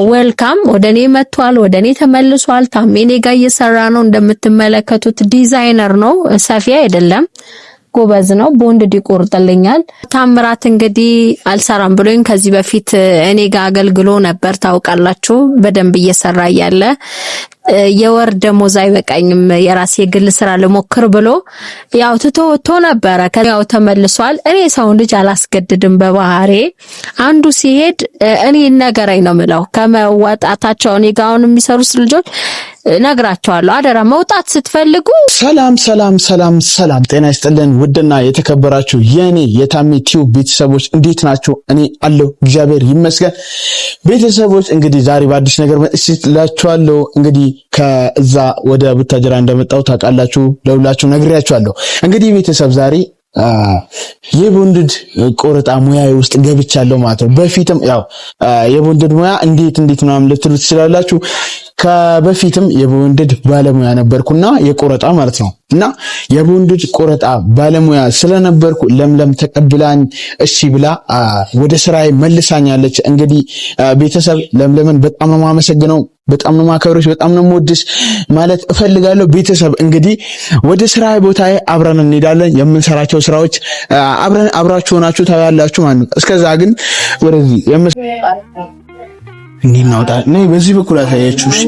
ዌልካም ወደኔ መጥቷል፣ ወደኔ ተመልሷል። ታሜኔ ጋር እየሰራ ነው። እንደምትመለከቱት ዲዛይነር ነው፣ ሰፊ አይደለም፣ ጎበዝ ነው። ቦንድ ይቆርጥልኛል። ታምራት እንግዲህ አልሰራም ብሎኝ ከዚህ በፊት እኔ ጋር አገልግሎ ነበር፣ ታውቃላችሁ። በደንብ እየሰራ ያለ የወር ደሞዝ አይበቃኝም የራሴ ግል ስራ ለሞክር ብሎ ያው ትቶ ነበረ። ከያው ተመልሷል። እኔ ሰው ልጅ አላስገድድም በባህሬ። አንዱ ሲሄድ እኔ ነገረኝ ነው ምለው። ከመወጣታቸው እኔ ጋር አሁን የሚሰሩት ልጆች ነግራቸዋለሁ። አደራ መውጣት ስትፈልጉ። ሰላም ጤና ይስጥልን። ውድና የተከበራችሁ የኔ የታሜ ቲዩብ ቤተሰቦች እንዴት ናችሁ? እኔ አለሁ እግዚአብሔር ይመስገን። ቤተሰቦች እንግዲህ ዛሬ በአዲስ ነገር መጥቻለሁ። እንግዲህ ከዛ ወደ ቡታጅራ እንደመጣሁ ታውቃላችሁ፣ ለሁላችሁ ነግሬያችኋለሁ። እንግዲህ ቤተሰብ ዛሬ የቦንድድ ቆረጣ ሙያ ውስጥ ገብቻለሁ ማለት ነው። በፊትም ያው የቦንድድ ሙያ እንዴት ምናምን ልትሉ ትችላላችሁ። ከበፊትም የቦንድድ ባለሙያ ነበርኩና የቆረጣ ማለት ነው። እና የቦንድድ ቆረጣ ባለሙያ ስለነበርኩ ለምለም ተቀብላኝ እሺ ብላ ወደ ስራዬ መልሳኛለች። እንግዲህ ቤተሰብ ለምለምን በጣም ነው የማመሰግነው፣ በጣም ነው ማከብርሽ፣ በጣም ነው የምወድሽ ማለት እፈልጋለሁ። ቤተሰብ እንግዲህ ወደ ስራዬ ቦታዬ አብረን እንሄዳለን። የምንሰራቸው ስራዎች አብራችሁ ሆናችሁ ታያላችሁ ማለት ነው። እስከዛ ግን ወደዚህ እንዲናውጣ ነይ፣ በዚህ በኩል አሳያችሁ። እሺ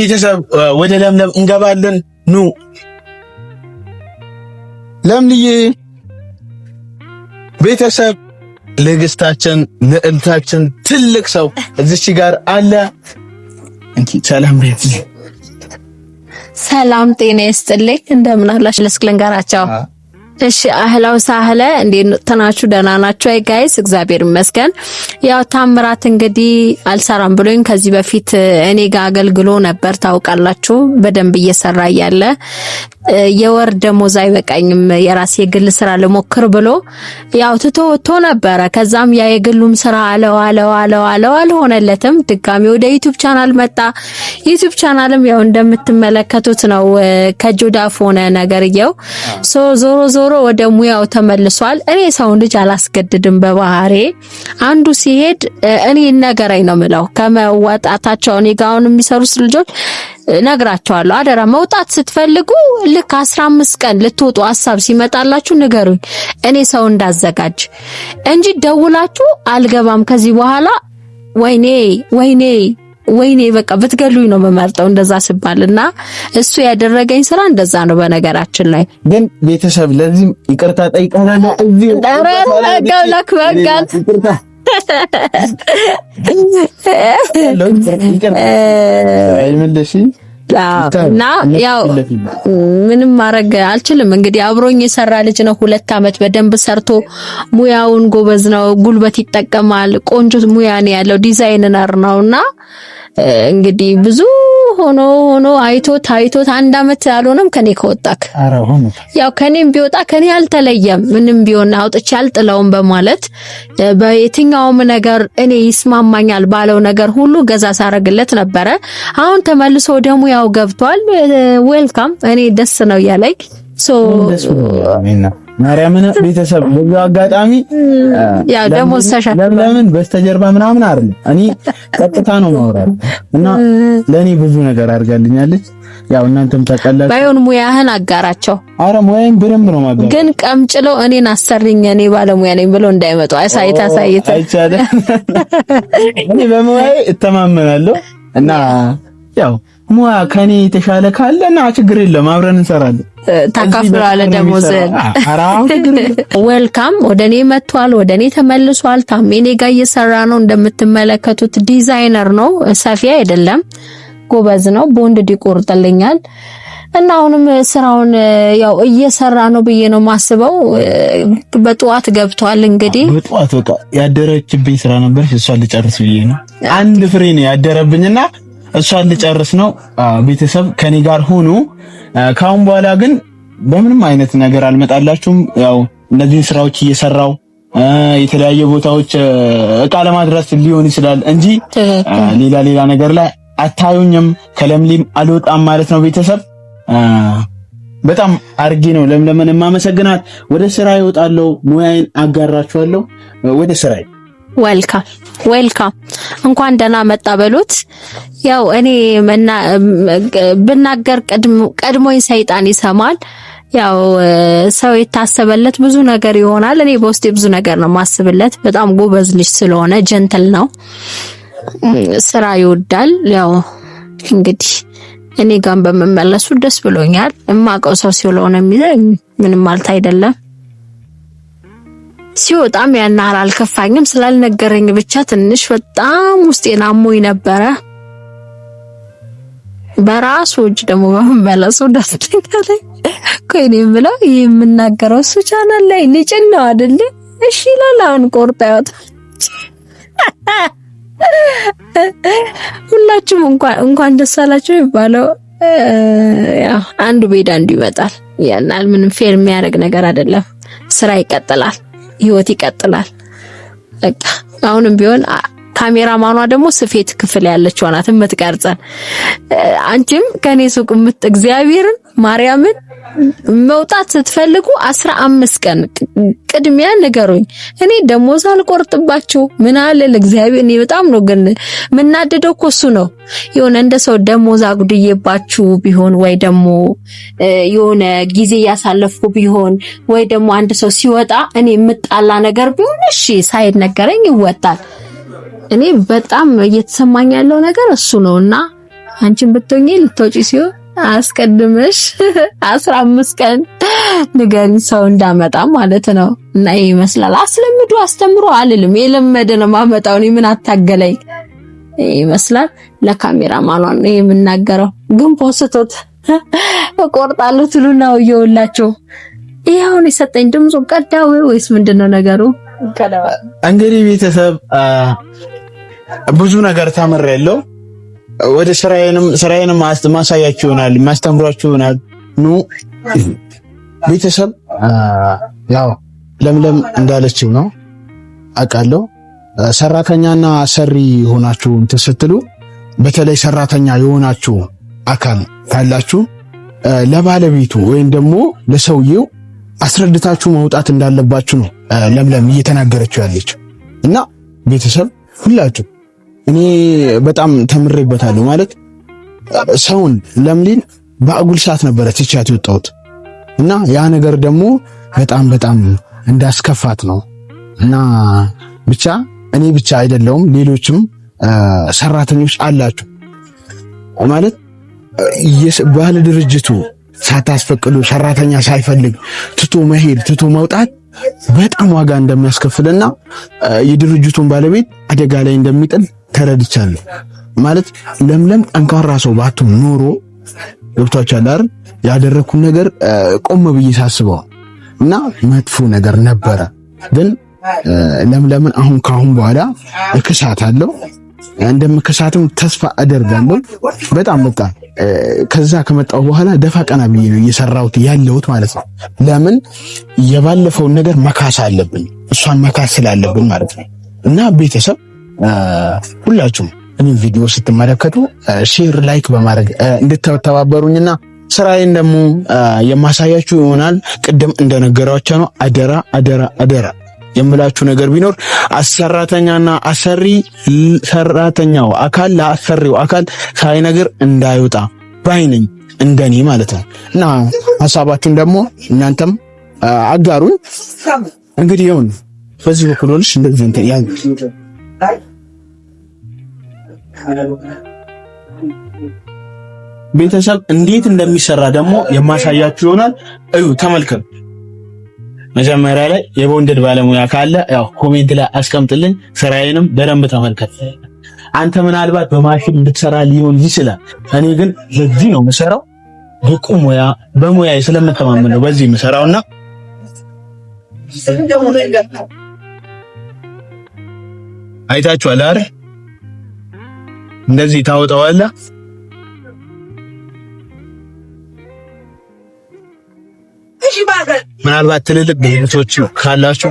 ቤተሰብ ወደ ለምለም እንገባለን። ኑ ለምልዬ ቤተሰብ ለግስታችን ለእልታችን ትልቅ ሰው እዚች ጋር አለ። እንኪ ሰላም ቤት ሰላም ጤና ይስጥልኝ። እንደምን አላችሁ? ለስክለንጋራቸው እሺ አህላው ሳህለ እንዴት ናችሁ? ደህና ናችሁ? አይ ጋይስ እግዚአብሔር ይመስገን። ያው ታምራት እንግዲህ አልሰራም ብሎኝ ከዚህ በፊት እኔ ጋር አገልግሎ ነበር፣ ታውቃላችሁ። በደንብ እየሰራ ያለ የወር ደሞዝ አይበቃኝም የራሴ ግል ስራ ለሞክር ብሎ ያው ትቶ ነበረ። ከዛም ያ የግሉም ስራ አልሆነለትም። ድጋሚ ወደ ዩቲዩብ ቻናል መጣ። ዩቲዩብ ቻናልም ያው እንደምትመለከቱት ነው፣ ከጆዳፍ ሆነ ነገርየው። ዞሮ ወደ ሙያው ተመልሷል። እኔ ሰው ልጅ አላስገድድም በባህሬ። አንዱ ሲሄድ እኔ ነገረኝ ነው ምለው። ከመወጣታቸው እኔ ጋር አሁን የሚሰሩት ልጆች ነግራቸዋለሁ። አደራ መውጣት ስትፈልጉ ልክ 15 ቀን ልትወጡ ሐሳብ ሲመጣላችሁ ንገሩኝ፣ እኔ ሰው እንዳዘጋጅ እንጂ ደውላችሁ አልገባም ከዚህ በኋላ ወይኔ በቃ ብትገሉኝ ነው መመርጠው እንደዛ ሲባልና እሱ ያደረገኝ ስራ እንደዛ ነው። በነገራችን ላይ ግን ቤተሰብ ለዚህም ይቅርታ ጠይቃለሁ። እዚህ ጋውላክ በጋል እና ያው ምንም ማድረግ አልችልም። እንግዲህ አብሮኝ የሰራ ልጅ ነው። 2 አመት በደንብ ሰርቶ ሙያውን ጎበዝ ነው፣ ጉልበት ይጠቀማል። ቆንጆ ሙያ ነው ያለው፣ ዲዛይነር ነውና እንግዲህ ብዙ ሆኖ አይቶት 1 አመት አልሆነም ከኔ ከወጣክ። ያው ከኔም ቢወጣ ከኔ አልተለየም፣ ምንም ቢሆን አውጥቼ አልጥለውም በማለት በየትኛውም ነገር እኔ ይስማማኛል ባለው ነገር ሁሉ ገዛ ሳረግለት ነበረ። አሁን ተመልሶ ደግሞ ያው ገብቷል። ዌልካም። እኔ ደስ ነው ያለኝ ማርያምን ቤተሰብ በዚህ አጋጣሚ ያው ደግሞ ለምን በስተጀርባ ምናምን አይደለም፣ እኔ ቀጥታ ነው ማውራት እና ለኔ ብዙ ነገር አድርጋልኛለች። ያው እናንተም ታውቃላችሁ። ባይሆን ሙያህን አጋራቸው። አረ ሙያዬን በደንብ ነው ማጋራ፣ ግን ቀምጭለው እኔን አሰርኝ እኔ ባለሙያ ነኝ ብሎ እንዳይመጡ አሳይታ አይቻለ። እኔ በሙያዬ እተማመናለሁ እና ያው ሙያ ከኔ የተሻለ ካለና ችግር የለም አብረን እንሰራለን። ታካፍራለ ደሞዝ። ዌልካም ወደኔ መጥቷል፣ ወደኔ ተመልሷል። ታሜኔ ጋር እየሰራ ነው። እንደምትመለከቱት ዲዛይነር ነው፣ ሰፊ አይደለም፣ ጎበዝ ነው። ቦንድ ይቆርጥልኛል እና አሁንም ስራውን ያው እየሰራ ነው ብዬ ነው ማስበው። በጠዋት ገብቷል። እንግዲህ በጠዋት በቃ ያደረችብኝ ስራ ነበር፣ እሷን ልጨርስ ብዬ ነው። አንድ ፍሬ ነው ያደረብኝና እሷን ልጨርስ ነው። ቤተሰብ ከኔ ጋር ሆኖ ካሁን በኋላ ግን በምንም አይነት ነገር አልመጣላችሁም። ያው እነዚህን ስራዎች እየሰራው የተለያየ ቦታዎች እቃ ለማድረስ ሊሆን ይችላል እንጂ ሌላ ነገር ላይ አታዩኝም። ከለምለም አልወጣም ማለት ነው። ቤተሰብ በጣም አርጌ ነው ለምለምን የማመሰግናት። ወደ ስራ ይወጣለሁ፣ ሙያዬን አጋራችኋለሁ። ወደ ስራዬ ዌልካም እንኳን ደህና መጣ በሉት። ያው እኔ ብናገር ቀድሞኝ ሰይጣን ይሰማል። ያው ሰው የታሰበለት ብዙ ነገር ይሆናል። እኔ በውስጤ ብዙ ነገር ነው ማስብለት። በጣም ጎበዝ ልጅ ስለሆነ ጀንተል ነው፣ ስራ ይወዳል። ያው እንግዲህ እኔ ጋር በመመለሱ ደስ ብሎኛል። እማቀው ሰው ስለሆነ ምንም ማለት አይደለም። ሲወጣም ያናል አልከፋኝም። ስላልነገረኝ ብቻ ትንሽ በጣም ውስጤን አሞኝ ነበረ። በራሱ እጅ ደግሞ በመመለሱ ደስተኛ ነኝ። ኮይኔ ብለው የምናገረው እሱ ቻናል ላይ ልጭን ነው አይደል? እሺ ይላል። አሁን ቆርጣ ያወጣ። ሁላችሁም እንኳን ደስ አላችሁ ይባለው። ያው አንዱ ቤት አንዱ ይመጣል። ያናል ምንም ፌር የሚያደርግ ነገር አይደለም። ስራ ይቀጥላል፣ ህይወት ይቀጥላል። በቃ አሁንም ቢሆን ካሜራማኗ ደግሞ ስፌት ክፍል ያለችው ናት የምትቀርጸን። አንቺም ከኔ ሱቅ እግዚአብሔርን ማርያምን መውጣት ስትፈልጉ 15 ቀን ቅድሚያ ንገሩኝ። እኔ ደሞዝ አልቆርጥባችሁ ምን አለ ለእግዚአብሔር። እኔ በጣም ነው ግን ምናደደው እኮ እሱ ነው። የሆነ እንደ ሰው ደሞዝ አጉድዬባችሁ ቢሆን ወይ ደግሞ የሆነ ጊዜ ያሳለፍኩ ቢሆን ወይ ደግሞ አንድ ሰው ሲወጣ እኔ የምጣላ ነገር ቢሆን እሺ ሳይነገረኝ ይወጣል። እኔ በጣም እየተሰማኝ ያለው ነገር እሱ ነውና አንቺን ብትሆኚ ልትወጪ ሲሆን አስቀድመሽ 15 ቀን ንገሪ ሰው እንዳመጣ ማለት ነው። እና ይሄ ይመስላል። አስለምዱ አስተምሩ አልልም። የለመደ ነው ማመጣው። እኔ ምን አታገለኝ ይመስላል። ለካሜራማኗ ነው የምናገረው። ግን ፖስቶት እቆርጣለሁ ትሉና ወየውላችሁ። ይሄ አሁን የሰጠኝ ድምፁ ቀዳው ወይስ ምንድነው ነገሩ? እንግዲህ ቤተሰብ ብዙ ነገር ተምሬያለሁ። ወደ ስራዬንም ማሳያችሁ ይሆናል፣ ማስተምሯችሁ ይሆናል። ኑ ቤተሰብ ያው ለምለም እንዳለችው ነው አውቃለሁ። ሰራተኛና አሰሪ ሆናችሁ ስትሉ በተለይ ሰራተኛ የሆናችሁ አካል ካላችሁ ለባለቤቱ ወይም ደግሞ ለሰውየው አስረድታችሁ መውጣት እንዳለባችሁ ነው ለምለም እየተናገረችው ያለችው። እና ቤተሰብ ሁላችሁ እኔ በጣም ተምሬበታለሁ። ማለት ሰውን ለምሊን በአጉል ሰዓት ነበረ ትቻት የወጣሁት እና ያ ነገር ደግሞ በጣም እንዳስከፋት ነው። እና ብቻ እኔ ብቻ አይደለሁም ሌሎችም ሰራተኞች አላችሁ ማለት ባለ ድርጅቱ ሳታስፈቅዱ ሰራተኛ ሳይፈልግ ትቶ መሄድ ትቶ መውጣት በጣም ዋጋ እንደሚያስከፍልና የድርጅቱን ባለቤት አደጋ ላይ እንደሚጥል ተረድቻለሁ። ማለት ለምለም ጠንካራ ሰው ባትሆን ኖሮ ገብቷችኋል አይደል? ያደረኩት ነገር ቆም ብዬ ሳስበው እና መጥፎ ነገር ነበረ። ግን ለምለምን ካሁን በኋላ እክሳታለሁ። እንደምከሳትም ተስፋ አደርጋለሁ። በጣም በቃ ከዛ ከመጣው በኋላ ደፋ ቀና ብዬ ነው እየሰራሁት ያለሁት ማለት ነው። ለምን የባለፈውን ነገር መካስ አለብን፣ እሷን መካስ ስላለብን ማለት ነው። እና ቤተሰብ ሁላችሁም እኔ ቪዲዮ ስትመለከቱ ሼር፣ ላይክ በማድረግ እንድትተባበሩኝና ስራዬን ደግሞ የማሳያችሁ ይሆናል። ቅድም እንደነገራችሁ ነው። አደራ የምላችሁ ነገር ቢኖር ሰራተኛና አሰሪ ሰራተኛው አካል ለአሰሪው አካል ሳይነግር እንዳይወጣ ባይነኝ እንደኔ ማለት ነው። እና ሐሳባችሁን ደግሞ እናንተም አጋሩኝ። እንግዲህ ይሁን በዚህ በኩል ልጅ እንደዚህ እንትን ያ ቤተሰብ እንዴት እንደሚሰራ ደግሞ የማሳያችሁ ይሆናል። እዩ ተመልከቱ። መጀመሪያ ላይ የቦንድድ ባለሙያ ካለ ያው ኮሜንት ላይ አስቀምጥልኝ። ስራዬንም በደንብ ተመልከት። አንተ ምናልባት በማሽን እንድትሰራ ሊሆን ይችላል። እኔ ግን በዚህ ነው የምሰራው። ብቁ በሙያዬ ስለምተማመን ነው በዚህ የምሰራውና አይታችኋል አይደል? እንደዚህ ታወጣዋለህ። ምናልባት ትልልቅ ድርጅቶች ካላችሁ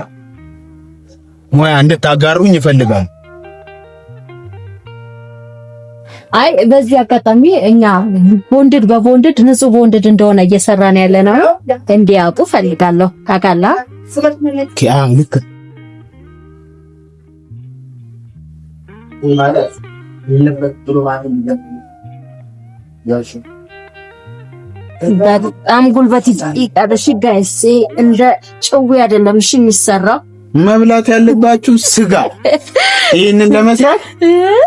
ሙያ እንድታጋሩኝ ይፈልጋል። አይ በዚህ አጋጣሚ እኛ ቦንድድ በቦንድድ ንጹህ ቦንድድ እንደሆነ እየሰራን ያለ ነው እንዲያውቁ ፈልጋለሁ። ታውቃለህ? ልክ ማለት በጣም ጉልበት ይጠይቃል። እሺ ጋይስ እንደ ጭው አይደለም እሺ የሚሰራው መብላት ያለባችሁ ስጋ። ይሄንን ለመስራት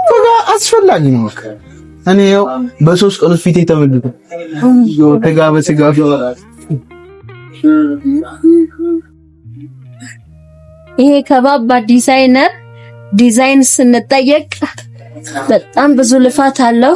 ስጋ አስፈላጊ ነው። እኔ ያው በ3 ቀን ፊት የተመለጠ ስጋ በስጋ ይሄ ከባባድ ዲዛይን ስንጠየቅ በጣም ብዙ ልፋት አለው።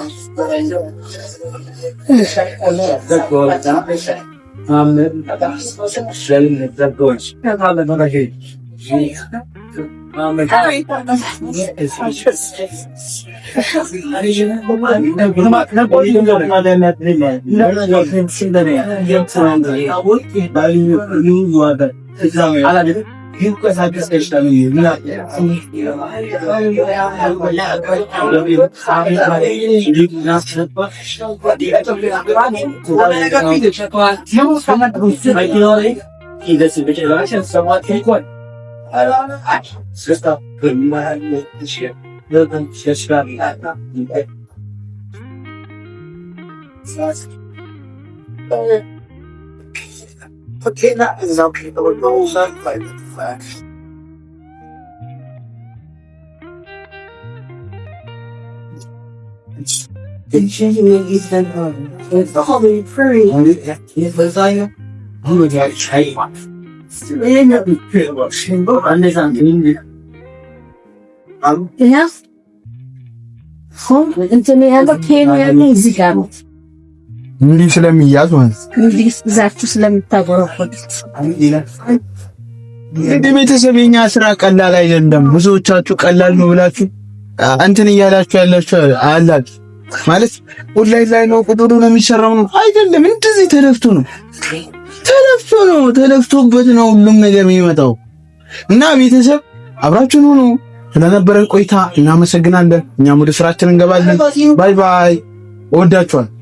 እንዲህ ስለሚያዝ ማለት እንዲህ ዛችሁ ስለምታጎረፉት እንደ ቤተሰብ የኛ ስራ ቀላል አይደለም። ብዙዎቻችሁ ቀላል ነው ብላችሁ እንትን እያላችሁ ያላችሁ አላችሁ ማለት ኦንላይን ላይ ነው ቁጥሩ ነው የሚሰራው ነው አይደለም። እንደዚህ ተለፍቶበት ነው ሁሉም ነገር የሚመጣው። እና ቤተሰብ አብራችሁን ሆኖ ስለነበረን ቆይታ እናመሰግናለን። እኛም ወደ ስራችን እንገባለን። ባይ ባይ። እወዳችኋለሁ።